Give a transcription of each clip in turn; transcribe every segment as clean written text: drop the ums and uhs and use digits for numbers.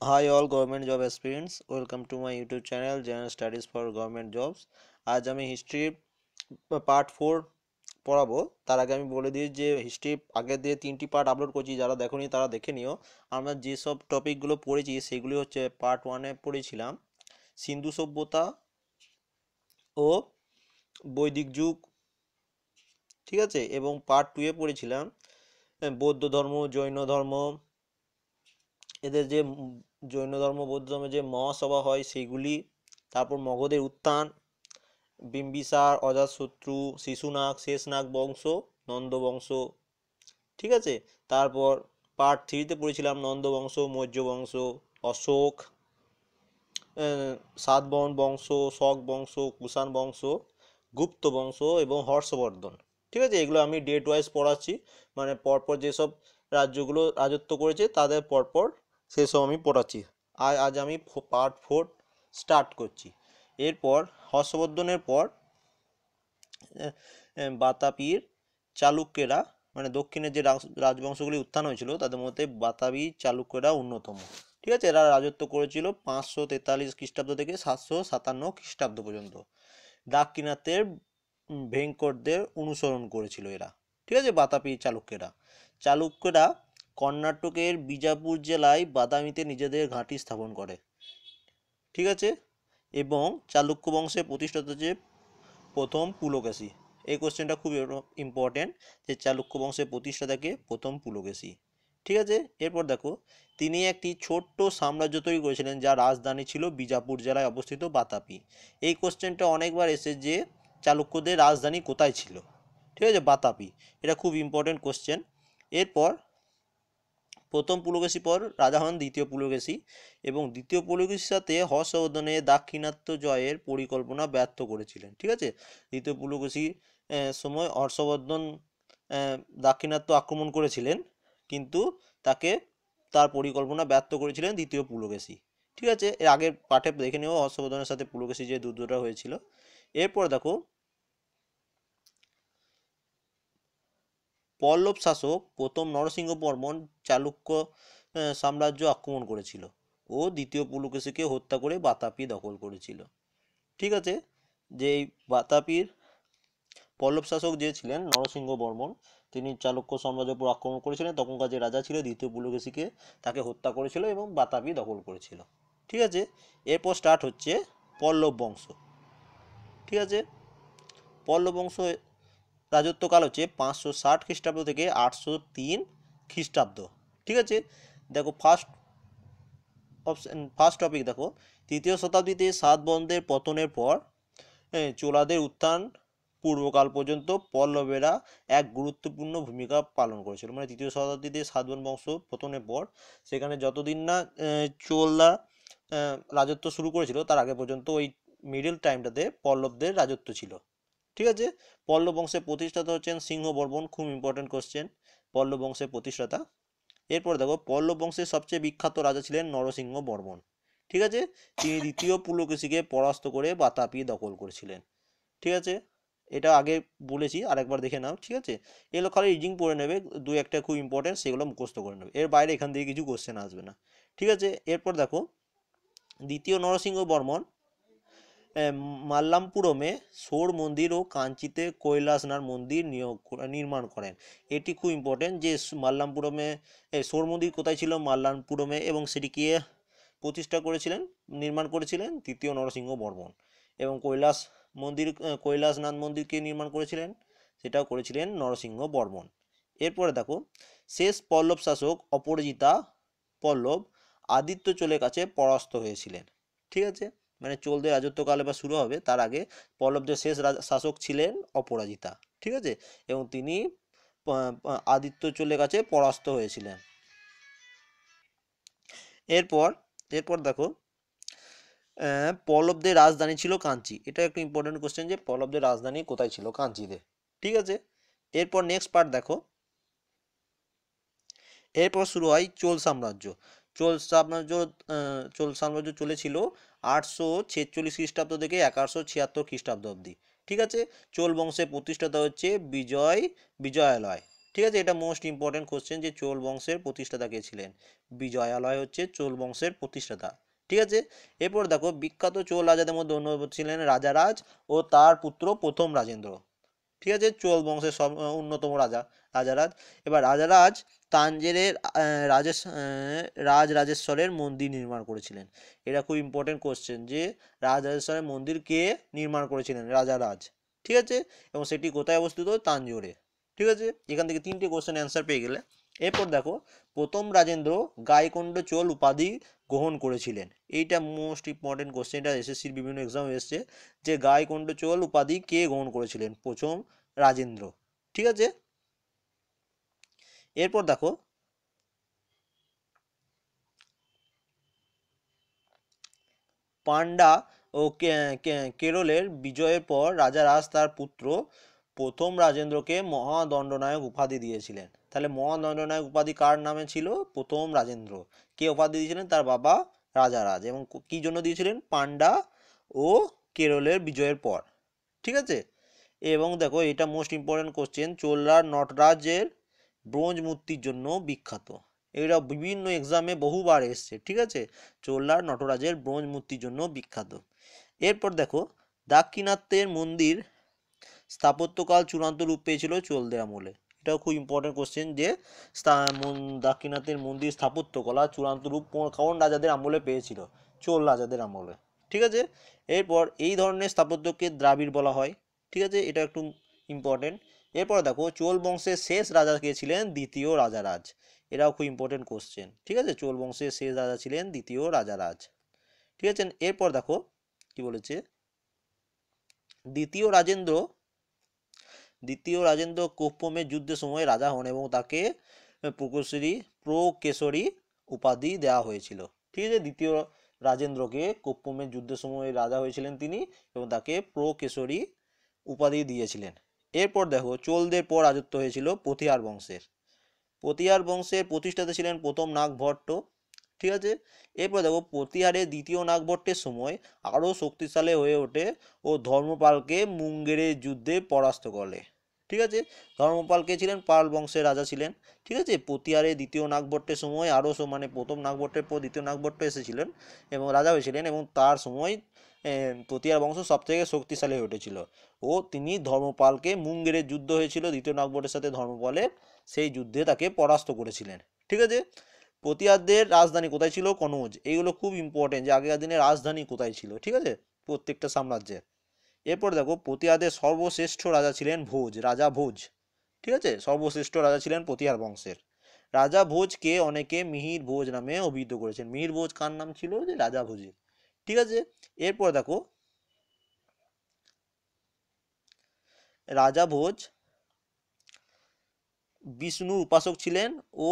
Hi all government job aspirants, welcome to my YouTube channel General Studies for Government Jobs। আজ আমি history part 4 পড়াবো। তার আগে আমি বলে দিই যে হিস্ট্রি আগে দিয়ে 3টি পার্ট আপলোড করছি, যারা দেখোনি তারা দেখে নিও। আমরা যেসব টপিকগুলো পড়েছি সেগুলি হচ্ছে পার্ট 1-এ পড়েছিলাম সিন্ধু সভ্যতা ও বৈদিক যুগ, ঠিক আছে, এবং পার্ট 2-এ পড়েছিলাম বৌদ্ধ ধর্ম, জৈন ধর্ম, এদের যে জৈন ধর্ম বৌদ্ধ ধর্মে যে মহাসভা হয় সেইগুলি, তারপর মগধের উত্থান, বিম্বিসার, অজাতশত্রু, শিশুনাগ, শেষনাগ বংশ, নন্দ বংশ, ঠিক আছে। তারপর পার্ট 3-তে পড়েছিলাম নন্দ বংশ, মৌর্য বংশ, অশোক, সাতবাহন বংশ, শক বংশ, কুষাণ বংশ, গুপ্ত বংশ এবং হর্ষবর্ধন, ঠিক আছে। এগুলো আমি ডেট ওয়াইজ পড়াচ্ছি, মানে পরপর যেসব রাজ্যগুলো রাজত্ব করেছে তাদের পরপর সেসব আমি পড়াচ্ছি। আজ আমি পার্ট 4 স্টার্ট করছি। এরপর হর্ষবর্ধনের পর বাতাপির চালুক্যেরা, মানে দক্ষিণের যে রাজবংশগুলি উত্থান হয়েছিল তাদের মধ্যে বাতাবি চালুক্যরা অন্যতম, ঠিক আছে। এরা রাজত্ব করেছিল 543 খ্রিস্টাব্দ থেকে 757 খ্রিস্টাব্দ পর্যন্ত। দাক্ষিণাত্যের ভেঙ্কটদের অনুসরণ করেছিল এরা, ঠিক আছে। বাতাপি চালুক্যরা কর্ণাটকের বিজাপুর জেলায় বাদামিতে নিজেদের ঘাঁটি স্থাপন করে, ঠিক আছে। এবং চালুক্য বংশের প্রতিষ্ঠাতা হচ্ছে প্রথম পুলকেশী। এই কোশ্চেনটা খুব ইম্পর্টেন্ট, যে চালুক্য বংশের প্রতিষ্ঠাতাকে প্রথম পুলকেশী, ঠিক আছে। এরপর দেখো, তিনি একটি ছোট্ট সাম্রাজ্য তৈরি করেছিলেন যার রাজধানী ছিল বিজাপুর জেলায় অবস্থিত বাতাপি। এই কোশ্চেনটা অনেকবার এসে যে চালুক্যদের রাজধানী কোথায় ছিল, ঠিক আছে, বাতাপি। এটা খুব ইম্পর্টেন্ট কোশ্চেন। এরপর প্রথম পুলকেশী পর রাজা হন দ্বিতীয় পুলকেশী, এবং দ্বিতীয় পুলকেশীর সাথে হর্ষবর্ধনের দাক্ষিণাত্য জয়ের পরিকল্পনা ব্যর্থ করেছিলেন, ঠিক আছে। দ্বিতীয় পুলকেশীর সময় হর্ষবর্ধন দাক্ষিণাত্য আক্রমণ করেছিলেন, কিন্তু তাকে তার পরিকল্পনা ব্যর্থ করেছিলেন দ্বিতীয় পুলকেশী, ঠিক আছে। এর আগের পাঠে দেখে নেব হর্ষবর্ধনের সাথে পুলকেশী যে যুদ্ধটা হয়েছিল। এরপর দেখো, পল্লব শাসক প্রথম নরসিংহ বর্মন চালুক্য সাম্রাজ্য আক্রমণ করেছিল ও দ্বিতীয় পুলকেশীকে হত্যা করে বাতাপি দখল করেছিল, ঠিক আছে। যে এই বাতাপির পল্লব শাসক যে ছিলেন নরসিংহ বর্মন, তিনি চালুক্য সাম্রাজ্যের উপর আক্রমণ করেছিলেন। তখনকার যে রাজা ছিল দ্বিতীয় পুলকেশীকে তাকে হত্যা করেছিল এবং বাতাপি দখল করেছিল, ঠিক আছে। এরপর স্টার্ট হচ্ছে পল্লব বংশ, ঠিক আছে। পল্লব বংশ রাজত্বকাল হচ্ছে 560 খ্রিস্টাব্দ থেকে 803 খ্রিস্টাব্দ, ঠিক আছে। দেখো ফার্স্ট টপিক দেখো, তৃতীয় শতাব্দীতে সাতবাহনদের পতনের পর চোলাদের উত্থান পূর্বকাল পর্যন্ত পল্লবেরা এক গুরুত্বপূর্ণ ভূমিকা পালন করেছিল। মানে তৃতীয় শতাব্দীতে সাতবাহন বংশ পতনের পর সেখানে যতদিন না চোলরা রাজত্ব শুরু করেছিল তার আগে পর্যন্ত ওই মিডিল টাইমটাতে পল্লবদের রাজত্ব ছিল, ঠিক আছে। পল্লব বংশের প্রতিষ্ঠাতা হচ্ছেন সিংহ বর্মন, খুব ইম্পর্টেন্ট কোশ্চেন, পল্লব বংশের প্রতিষ্ঠাতা। এরপর দেখো, পল্লব বংশের সবচেয়ে বিখ্যাত রাজা ছিলেন নরসিংহ বর্মন, ঠিক আছে। তিনি দ্বিতীয় পুলকেশীকে পরাস্ত করে বাতাপি দখল করেছিলেন, ঠিক আছে। এটা আগে বলেছি, আরেকবার দেখে নাও, ঠিক আছে। এগুলো খালি রিডিং পড়ে নেবে, দু একটা খুব ইম্পর্টেন্ট, সেগুলো মুখস্থ করে নেবে, এর বাইরে এখান থেকে কিছু কোশ্চেন আসবে না, ঠিক আছে। এরপর দেখো, দ্বিতীয় নরসিংহ বর্মন মাল্লামপুরমে সৌর মন্দির ও কাঞ্চিতে কৈলাসনাথ মন্দির নির্মাণ করেন। এটি খুব ইম্পর্টেন্ট যে মাল্লামপুরমে সৌর মন্দির কোথায় ছিল, মাল্লামপুরমে, এবং সেটিকে প্রতিষ্ঠা করেছিলেন, নির্মাণ করেছিলেন তৃতীয় নরসিংহ বর্মন। এবং কৈলাসনাথ মন্দিরকে নির্মাণ করেছিলেন, সেটাও করেছিলেন নরসিংহ বর্মন। এরপরে দেখো, শেষ পল্লব শাসক অপরাজিতা পল্লব আদিত্য চোলের কাছে পরাস্ত হয়েছিলেন, ঠিক আছে। মানে চোলদের রাজত্বকাল এবার শুরু হবে, তার আগে পল্লবদের শেষ শাসক ছিলেন অপরাজিতা, ঠিক আছে। এবং তিনি আদিত্য চোলের কাছে পরাস্ত হয়েছিলেন। এরপর এরপর দেখো, পল্লবদের রাজধানী ছিল কাঞ্চি। এটা একটু ইম্পর্টেন্ট কোশ্চেন যে পল্লবদের রাজধানী কোথায় ছিল, কাঞ্চিতে, ঠিক আছে। এরপর নেক্সট পার্ট দেখো, এরপর শুরু হয় চোল সাম্রাজ্য। চোল সাম্রাজ্য চোল সাম্রাজ্য চলেছিল 846 খ্রিস্টাব্দ থেকে 1176 খ্রিস্টাব্দ অবধি, ঠিক আছে। চোল বংশের প্রতিষ্ঠাতা হচ্ছে বিজয়ালয়, ঠিক আছে, এটা মোস্ট ইম্পর্টেন্ট কোশ্চেন যে চোল বংশের প্রতিষ্ঠাতা কে ছিলেন। বিজয়ালয় হচ্ছে চোল বংশের প্রতিষ্ঠাতা। ঠিক আছে, এরপর দেখো বিখ্যাত চোল রাজাদের মধ্যে অন্যতম ছিলেন রাজারাজ ও তার পুত্র প্রথম রাজেন্দ্র। ঠিক আছে, চোল বংশের সব অন্যতম রাজা রাজারাজ। এবার রাজারাজ তাঞ্জেরের রাজরাজেশ্বরের মন্দির নির্মাণ করেছিলেন। এটা খুব ইম্পর্টেন্ট কোশ্চেন যে রাজরাজেশ্বরের মন্দির কে নির্মাণ করেছিলেন, রাজারাজ। ঠিক আছে, এবং সেটি কোথায় অবস্থিত, তাঞ্জোরে। ঠিক আছে, এখান থেকে 3টে কোশ্চেন অ্যান্সার পেয়ে গেলে। এরপর দেখো প্রথম রাজেন্দ্র গাইকোন্ড চোল উপাধি গ্রহণ করেছিলেন। এইটা মোস্ট ইম্পর্টেন্ট কোশ্চেন, এটা এসএসসির বিভিন্ন এক্সাম এসছে যে গাইকোন্ড চোল উপাধি কে গ্রহণ করেছিলেন, প্রথম রাজেন্দ্র। ঠিক আছে, এরপর দেখো পান্ডা ও কেরলের বিজয়ের পর রাজারাজ তার পুত্র প্রথম রাজেন্দ্রকে মহাদণ্ডনায়ক উপাধি দিয়েছিলেন। তাহলে মহাদণ্ডনায়ক উপাধি কার নামে ছিল, প্রথম রাজেন্দ্র। কে উপাধি দিয়েছিলেন, তার বাবা রাজারাজ। এবং কি জন্য দিয়েছিলেন, পান্ডা ও কেরলের বিজয়ের পর। ঠিক আছে, এবং দেখো এটা মোস্ট ইম্পর্টেন্ট কোশ্চেন, চোলরা নটরাজের ব্রোঞ্জ মূর্তির জন্য বিখ্যাত। এরা বিভিন্ন এক্সামে বহুবার এসছে। ঠিক আছে, চোলার নটরাজের ব্রোঞ্জ মূর্তির জন্য বিখ্যাত। এরপর দেখো দাক্ষিণাত্যের মন্দির স্থাপত্যকাল চূড়ান্ত রূপ পেয়েছিল চোলদের আমলে। এটাও খুব ইম্পর্টেন্ট কোশ্চেন যে দাক্ষিণাত্যের মন্দির স্থাপত্যকলা চূড়ান্ত রূপ কোন রাজাদের আমলে পেয়েছিল, চোল রাজাদের আমলে। ঠিক আছে, এরপর এই ধরনের স্থাপত্যকে দ্রাবিড় বলা হয়। ঠিক আছে, এটা একটু ইম্পর্টেন্ট। এরপর দেখো চোল বংশের শেষ রাজা কে ছিলেন, দ্বিতীয় রাজারাজ। এটাও খুব ইম্পর্টেন্ট কোশ্চেন। ঠিক আছে, চোল বংশের শেষ রাজা ছিলেন দ্বিতীয় রাজারাজ। ঠিক আছে, এরপর দেখো কি বলেছে, দ্বিতীয় রাজেন্দ্র কোপ্পমের যুদ্ধের সময় রাজা হন এবং তাকে প্রকেশরী উপাধি দেওয়া হয়েছিল। ঠিক আছে, দ্বিতীয় রাজেন্দ্রকে কোপ্পমের যুদ্ধের সময় রাজা হয়েছিলেন তিনি, এবং তাকে প্রকেশরী উপাধি দিয়েছিলেন। এরপর দেখো চোলদের পর রাজত্ব হয়েছিল পথিয়ার বংশের। পথিয়ার বংশের প্রতিষ্ঠাতা ছিলেন প্রথম নাগভট্ট। ঠিক আছে, এরপর দেখো প্রতিহারের দ্বিতীয় নাগভট্টের সময় আরও শক্তিশালী হয়ে ওঠে ও ধর্মপালকে মুঙ্গেরের যুদ্ধে পরাস্ত করে। ঠিক আছে, ধর্মপাল কে ছিলেন, পাল বংশের রাজা ছিলেন। ঠিক আছে, প্রতিহারের দ্বিতীয় নাগভট্টের সময় আরও মানে প্রথম নাগভট্টের পর দ্বিতীয় নাগভট্ট এসেছিলেন এবং রাজা হয়েছিলেন, এবং তার সময় প্রতিহার বংশ সব থেকে শক্তিশালী হয়ে উঠেছিল ও তিনি ধর্মপালকে মুঙ্গেরের যুদ্ধ হয়েছিল দ্বিতীয় নাগভট্টের সাথে ধর্মপালের, সেই যুদ্ধে তাকে পরাস্ত করেছিলেন। ঠিক আছে, প্রতিহারদের রাজধানী কোথায় ছিল, কনৌজ। এইগুলো খুব ইম্পর্টেন্ট যে আগেকার দিনে রাজধানী কোথায় ছিল। ঠিক আছে, প্রত্যেকটা সাম্রাজ্যের। এরপর দেখো প্রতিহারদের সর্বশ্রেষ্ঠ রাজা ছিলেন ভোজ, রাজা ভোজ। ঠিক আছে, সর্বশ্রেষ্ঠ রাজা ছিলেন প্রতিহার বংশের। রাজা ভোজকে অনেকে মিহির ভোজ নামে অভিহিত করেছেন। মিহির ভোজ কার নাম ছিল, যে রাজা ভোজের। ঠিক আছে, এরপর দেখো রাজা ভোজ বিষ্ণুর উপাসক ছিলেন ও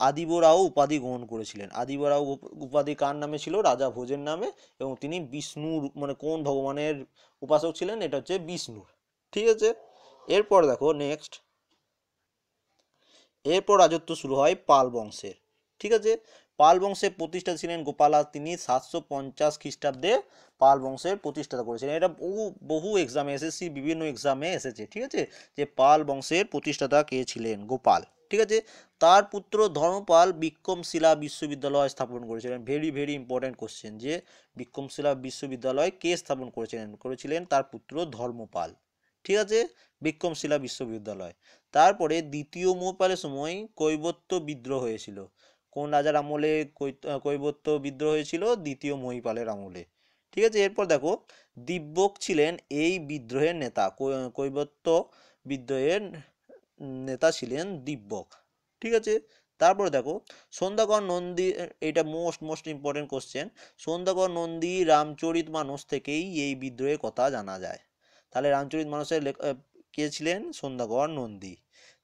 আদিবরাও উপাধি গ্রহণ করেছিলেন। আদিবরাও উপাধি কার নামে ছিল, রাজা ভোজের নামে, এবং তিনি বিষ্ণুর মানে কোন ভগবানের উপাসক ছিলেন, এটা হচ্ছে বিষ্ণুর। ঠিক আছে, এরপর দেখো এরপর রাজত্ব শুরু হয় পাল বংশের। ঠিক আছে, পাল বংশের প্রতিষ্ঠাতা ছিলেন গোপালা। তিনি 750 খ্রিস্টাব্দে পাল বংশের প্রতিষ্ঠাতা করেছিলেন। এটা বহু বহু এক্সামে এসএসসি বিভিন্ন এক্সামে এসেছে। ঠিক আছে, যে পাল বংশের প্রতিষ্ঠাতা কে ছিলেন, গোপাল। ঠিক আছে, তার পুত্র ধর্মপাল বিক্রমশিলা বিশ্ববিদ্যালয় স্থাপন করেছিলেন। ভেরি ভেরি ইম্পর্টেন্ট কোশ্চেন যে বিক্রমশিলা বিশ্ববিদ্যালয় কে স্থাপন করেছিলেন তার পুত্র ধর্মপাল। ঠিক আছে, বিক্রমশিলা বিশ্ববিদ্যালয়। তারপরে দ্বিতীয় মহিপালের সময় কৈবর্ত বিদ্রোহ হয়েছিল। কোন রাজার আমলে কৈবর্ত বিদ্রোহ হয়েছিল, দ্বিতীয় মহিপালের আমলে। ঠিক আছে, এরপর দেখো দিব্যক ছিলেন এই বিদ্রোহের নেতা। কৈবর্ত বিদ্রোহের নেতা ছিলেন দিব্যক। ঠিক আছে, তারপরে দেখো সন্ধ্যাকর নন্দী, এটা most important question. Sandhyakar Nandi Ramcharit Manas থেকেই এই বিদ্রোহের কথা জানা যায়। তাহলে রামচরিত মানসের কে ছিলেন, সন্ধ্যাকর নন্দী।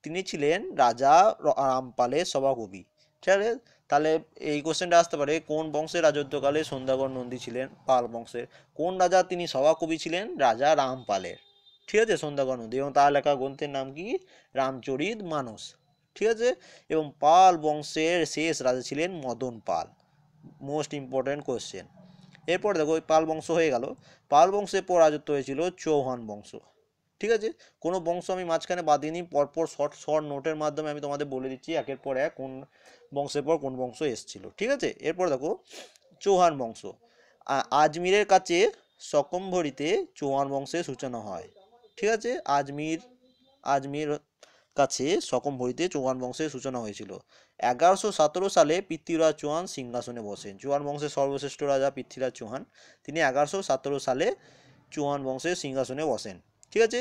তিনি ছিলেন রাজা রামপালের সভাকবি। ঠিক আছে, তাহলে এই কোশ্চেনটা আসতে পারে কোন বংশের রাজত্বকালে সন্ধ্যাকর নন্দী ছিলেন, পাল বংশের। কোন রাজা তিনি সভাকবি ছিলেন, রাজা রামপালের। ঠিক আছে, সন্ধ্যাকর নন্দী, এবং তার লেখা গ্রন্থের নাম কি, রামচরিত মানস। ঠিক আছে, এবং পাল বংশের শেষ রাজা ছিলেন Madan Pal. Most important question. এরপর দেখো পাল বংশ হয়ে গেল। পাল বংশের পর রাজত্ব হয়েছিল চৌহান বংশ। ঠিক আছে, কোনো বংশ আমি মাঝখানে বাদ দিইনি, পরপর শর্ট শর্ট নোটের মাধ্যমে আমি তোমাদের বলে দিচ্ছি একের পর এক কোন বংশের পর কোন বংশ এসেছিল। ঠিক আছে, এরপর দেখো চৌহান বংশ। আজমিরের কাছে সকম্ভরিতে চৌহান বংশের সূচনা হয়। ঠিক আছে, আজমির কাছে সকম্ভরিতে চৌহান বংশের সূচনা হয়েছিল। 1117 সালে পৃথ্বীরাজ চৌহান সিংহাসনে বসেন। চৌহান বংশের সর্বশ্রেষ্ঠ রাজা পৃথ্বীরাজ চৌহান, তিনি 1117 সালে চৌহান বংশের সিংহাসনে বসেন। ঠিক আছে,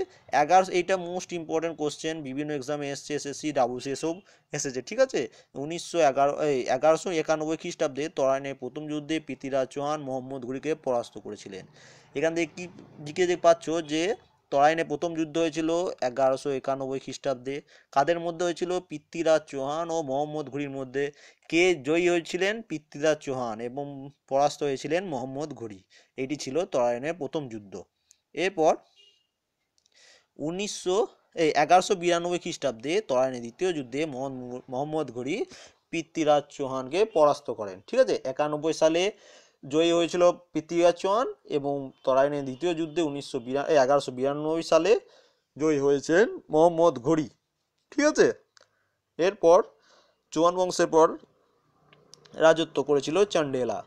এইটা মোস্ট ইম্পর্টেন্ট কোশ্চেন, বিভিন্ন এক্সামে এসছে, এসএসসি ডাব্লিউসি এসব এসেছে। ঠিক আছে, 1191 খ্রিস্টাব্দে তরাইনের প্রথম যুদ্ধে পৃথ্বীরাজ চৌহান মোহাম্মদ ঘুরিকে পরাস্ত করেছিলেন। এখান থেকে কি জিকে দেখতে পাচ্ছ যে তরাইনে প্রথম যুদ্ধ হয়েছিল 1191 খ্রিস্টাব্দে। কাদের মধ্যে হয়েছিল? পৃথ্বীরাজ চৌহান ও মোহাম্মদ ঘুরির মধ্যে। কে জয়ী হয়েছিলেন? পৃথ্বীরাজ চৌহান, এবং পরাস্ত হয়েছিলেন মোহাম্মদ ঘুরি। এটি ছিল তরাইনের প্রথম যুদ্ধ। এরপর 1192 খ্রিস্টাব্দে তরাইনের দ্বিতীয় যুদ্ধে মোহাম্মদ ঘুরি পৃথ্বীরাজ চৌহানকে পরাস্ত করেন। ঠিক আছে, 91 সালে জয়ী হয়েছিল পৃথ্বীরাজ চৌহান, এবং তরাইনের দ্বিতীয় যুদ্ধে 1192 সালে জয়ী হয়েছেন মোহাম্মদ ঘুরি। ঠিক আছে, এরপর চৌহান বংশের পর রাজত্ব করেছিল চন্ডেলা।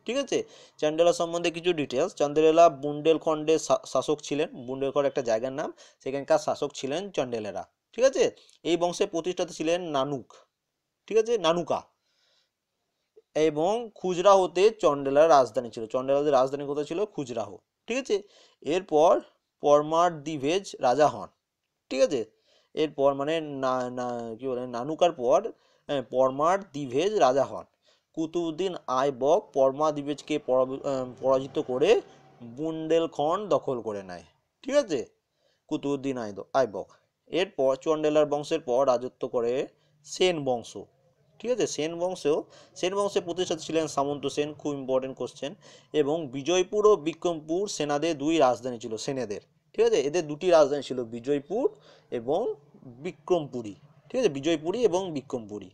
ঠিক আছে, চন্ডেলা সম্বন্ধে কিছু ডিটেলস। চন্ডেলা বুন্দেলখণ্ডের শাসক ছিলেন। বুন্দেলখণ্ড একটা জায়গার নাম, সেখানকার শাসক ছিলেন চন্ডেলেরা। ঠিক আছে, এই বংশের প্রতিষ্ঠাতা ছিলেন নানুক। ঠিক আছে, নানুকা। এবং খুজরাহোতে চন্ডেলার রাজধানী ছিল। চন্ডেলাদের রাজধানী কোথায় ছিল? খুজরাহো। ঠিক আছে, এরপর পরমার দিভেজ রাজা হন। ঠিক আছে, এরপর মানে কি বলে নানুকার পর পরমার দিভেজ রাজা হন। কুতুবউদ্দিন আইবক পরমা দিভেজকে পরাজিত করে বুন্দেলখণ্ড দখল করে নেয়। ঠিক আছে, কুতুবউদ্দিন আইবক। এরপর চন্ডেলার বংশের পর রাজত্ব করে সেন বংশ। ঠিক আছে, সেন বংশের প্রতিষ্ঠাতা ছিলেন সামন্ত সেন, খুব ইম্পর্টেন্ট কোশ্চেন। এবং বিজয়পুর ও বিক্রমপুর সেনাদের দুই রাজধানী ছিল সেনেদের। ঠিক আছে, এদের দুটি রাজধানী ছিল, বিজয়পুর এবং বিক্রমপুরী। ঠিক আছে, বিজয়পুরী এবং বিক্রমপুরী।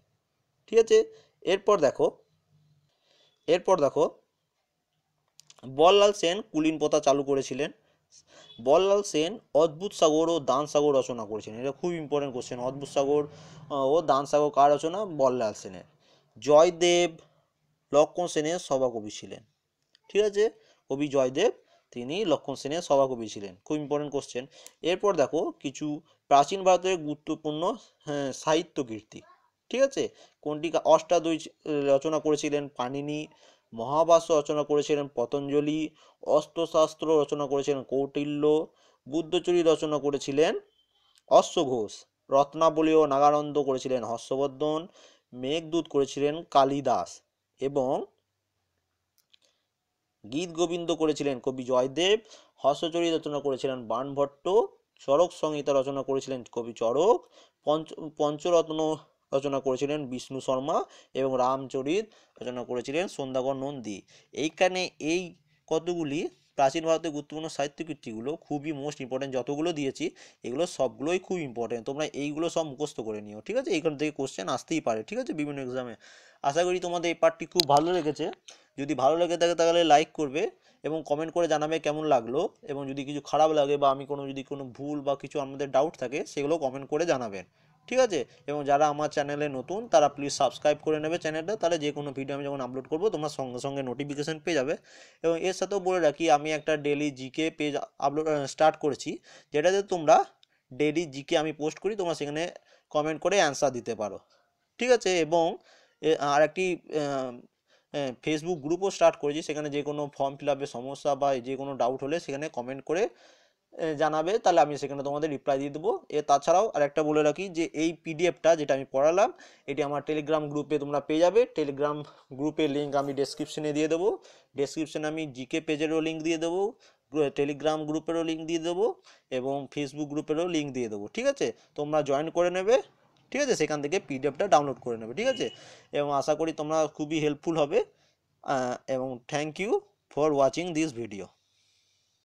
ঠিক আছে, এরপর দেখো বললাল সেন কুলীন প্রথা চালু করেছিলেন। বললাল সেন অদ্ভুত সাগর ও দান সাগর রচনা করেছিলেন। এটা খুব ইম্পর্টেন্ট কোশ্চেন। অদ্ভুত সাগর ও দান সাগর কার রচনা? বললাল সেনের। জয়দেব লক্ষণ সেনের সভাকবি ছিলেন। ঠিক আছে, কবি জয়দেব তিনি লক্ষণ সেনের সভাকবি ছিলেন। খুব ইম্পর্টেন্ট কোশ্চেন। এরপর দেখো কিছু প্রাচীন ভারতের গুরুত্বপূর্ণ সাহিত্য কীর্তি। ঠিক আছে, কোনটি? অষ্টাদশ রচনা করেছিলেন পাণিনি, মহাভাষ্য রচনা করেছিলেন পতঞ্জলি, অস্ত্রশাস্ত্র রচনা করেছিলেন কৌটিল্য, বুদ্ধচরিত রচনা করেছিলেন অশ্বঘোষ, রত্নাবলী ও নাগানন্দ করেছিলেন হর্ষবর্ধন, মেঘদূত করেছিলেন কালিদাস, এবং গীত গোবিন্দ করেছিলেন কবি জয়দেব, হর্ষচরিত রচনা করেছিলেন বাণভট্ট, চরক সংহিতা রচনা করেছিলেন কবি চরক, পঞ্চরত্ন রচনা করেছিলেন বিষ্ণু শর্মা, এবং রামচরিত রচনা করেছিলেন সন্ধ্যাকর নন্দী। এইখানে এই কতগুলি প্রাচীন ভারতের গুরুত্বপূর্ণ সাহিত্য কীর্তিগুলো খুবই মোস্ট ইম্পর্টেন্ট। যতগুলো দিয়েছি এগুলো সবগুলোই খুব ইম্পর্টেন্ট, তোমরা এইগুলো সব মুখস্থ করে নিও। ঠিক আছে, এইখান থেকে কোশ্চেন আসতেই পারে। ঠিক আছে, বিভিন্ন এক্সামে। আশা করি তোমাদের এই পার্টটি খুব ভালো লেগেছে। যদি ভালো লেগে থাকে তাহলে লাইক করবে এবং কমেন্ট করে জানাবে কেমন লাগলো, এবং যদি কিছু খারাপ লাগে বা আমি যদি কোনো ভুল বা কিছু আমাদের ডাউট থাকে সেগুলো কমেন্ট করে জানাবেন। ঠিক আছে, এবং যারা আমার চ্যানেলে নতুন তারা প্লিজ সাবস্ক্রাইব করে নেবে চ্যানেলটা, তাহলে যে কোনো ভিডিও আমি যখন আপলোড করবো তোমরা সঙ্গে সঙ্গে নোটিফিকেশান পেয়ে যাবে। এবং এর সাথেও বলে রাখি আমি একটা ডেলি জিকে পেজ স্টার্ট করেছি, যেটাতে তোমরা ডেলি জিকে আমি পোস্ট করি, তোমরা সেখানে কমেন্ট করে অ্যান্সার দিতে পারো। ঠিক আছে, এবং আর একটি ফেসবুক গ্রুপও স্টার্ট করেছি, সেখানে যে কোনো ফর্ম ফিল আপের সমস্যা বা যে কোনো ডাউট হলে সেখানে কমেন্ট করে জানাবে, তাহলে আমি সেখানে তোমাদের রিপ্লাই দিয়ে দেবো। তাছাড়াও আরেকটা বলে রাখি যে এই পিডিএফটা যেটা আমি পড়ালাম এটি আমার টেলিগ্রাম গ্রুপে তোমরা পেয়ে যাবে। টেলিগ্রাম গ্রুপের লিঙ্ক আমি ডেসক্রিপশনে দিয়ে দেবো। ডেসক্রিপশনে আমি জিকে পেজেরও লিঙ্ক দিয়ে দেবো, টেলিগ্রাম গ্রুপেরও লিঙ্ক দিয়ে দেবো, এবং ফেসবুক গ্রুপেরও লিঙ্ক দিয়ে দেবো। ঠিক আছে, তোমরা জয়েন করে নেবে। ঠিক আছে, সেখান থেকে পিডিএফটা ডাউনলোড করে নেবে। ঠিক আছে, এবং আশা করি তোমরা খুবই হেল্পফুল হবে, এবং thank you for watching this video.